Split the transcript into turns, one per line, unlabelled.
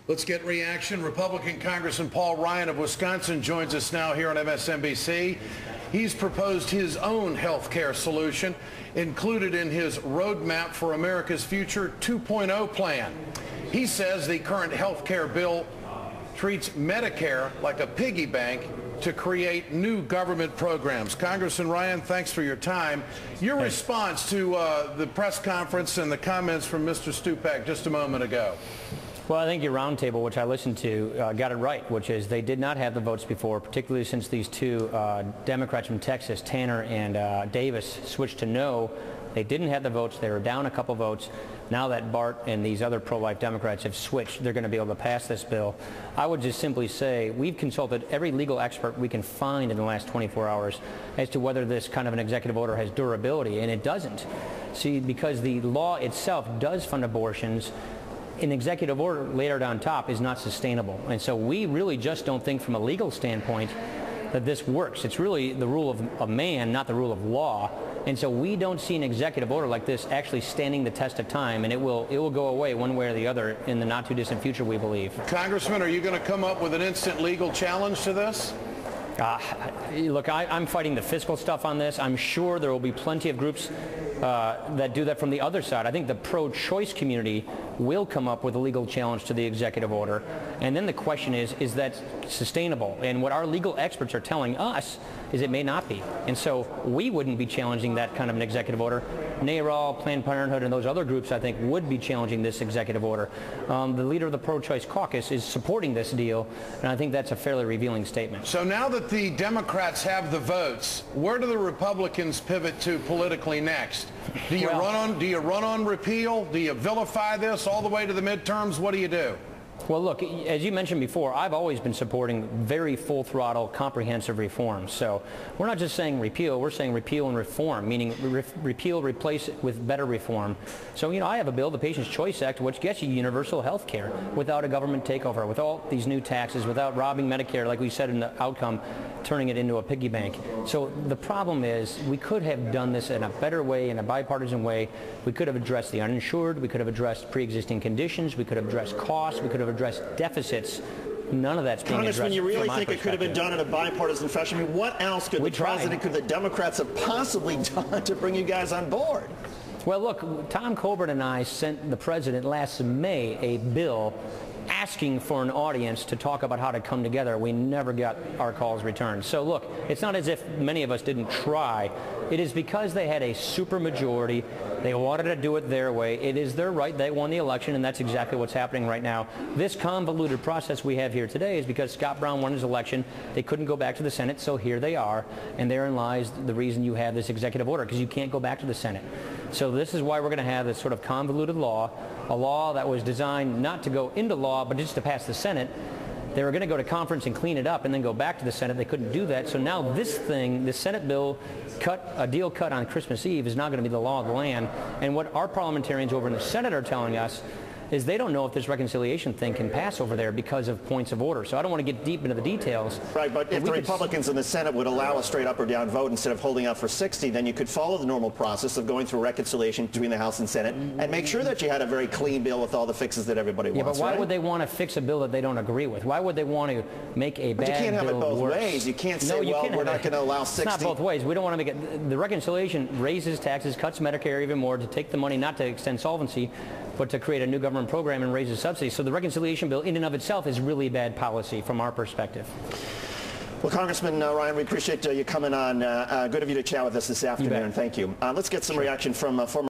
Let's get reaction. Republican Congressman Ryan of Wisconsin joins us now here on MSNBC. He's proposed his own health care solution, included in his Roadmap for America's Future 2.0 plan. He says the current health care bill treats Medicare like a piggy bank to create new government programs. Congressman Ryan, thanks for your time. Your response to the press conference and the comments from Mr. Stupak just a moment ago.
Well, I think your roundtable, which I listened to, got it right, which is they did not have the votes before, particularly since these two Democrats from Texas, Tanner and Davis, switched to no. They didn't have the votes. They were down a couple votes. Now that Bart and these other pro-life Democrats have switched, they're going to be able to pass this bill. I would just simply say we've consulted every legal expert we can find in the last 24 hours as to whether this kind of an executive order has durability, and it doesn't. See, because the law itself does fund abortions, an executive order layered on top is not sustainable. And so we really just don't think from a legal standpoint that this works. It's really the rule of man, not the rule of law. And so we don't see an executive order like this actually standing the test of time, and it will go away one way or the other in the not too distant future, we believe.
Congressman, are you going to come up with an instant legal challenge to this?
Look, I'm fighting the fiscal stuff on this. I'm sure there will be plenty of groups that do that from the other side. I think the pro-choice community will come up with a legal challenge to the executive order. And then the question is that sustainable? And what our legal experts are telling us is it may not be. And so we wouldn't be challenging that kind of an executive order. NARAL, Planned Parenthood, and those other groups, I think, would be challenging this executive order. The leader of the pro-choice caucus is supporting this deal, and I think that's a fairly revealing statement.
So now that the Democrats have the votes, where do the Republicans pivot to politically next? Do you run on repeal? Do you vilify this all the way to the midterms? What do you do?
Well, look, as you mentioned before, I've always been supporting very full-throttle, comprehensive reforms. So we're not just saying repeal, we're saying repeal and reform, meaning repeal, replace it with better reform. So, you know, I have a bill, the Patient's Choice Act, which gets you universal health care without a government takeover, with all these new taxes, without robbing Medicare, like we said in the outcome, turning it into a piggy bank. So the problem is we could have done this in a better way, in a bipartisan way. We could have addressed the uninsured, we could have addressed pre-existing conditions, we could have addressed costs, we could have addressed deficits. None of that's being addressed.
Congressman, you really think it could have been done in a bipartisan fashion? I mean, what else could the Democrats have possibly done to bring you guys on board?
Well, look, Tom Coburn and I sent the president last May a bill asking for an audience to talk about how to come together. We never got our calls returned. So look, it's not as if many of us didn't try. It is because they had a supermajority. They wanted to do it their way. It is their right. They won the election, and that's exactly what's happening right now. This convoluted process we have here today is because Scott Brown won his election. They couldn't go back to the Senate, so here they are. And therein lies the reason you have this executive order, because you can't go back to the Senate. So this is why we're going to have this sort of convoluted law, a law that was designed not to go into law, but just to pass the Senate. They were going to go to conference and clean it up and then go back to the Senate. They couldn't do that. So now this thing, the Senate bill, a deal cut on Christmas Eve, is now going to be the law of the land. And what our parliamentarians over in the Senate are telling us is they don't know if this reconciliation thing can pass over there because of points of order. So I don't want to get deep into the details.
Right, but if the Republicans in the Senate would allow a straight up or down vote instead of holding out for 60, then you could follow the normal process of going through reconciliation between the House and Senate and make sure that you had a very clean bill with all the fixes that everybody wants.
Yeah, but why would they want to fix a bill that they don't agree with? Why would they want to make a bad bill worse?
But you can't have it both ways. You can't say, well, we're not going to allow 60.
It's not both ways. We don't want to make it. The reconciliation raises taxes, cuts Medicare even more, to take the money not to extend solvency, but to create a new government program and raise the subsidies. So the reconciliation bill in and of itself is really bad policy from our perspective.
Well, Congressman Ryan, we appreciate you coming on. Good of you to chat with us this afternoon. Thank you. Let's get some reaction from former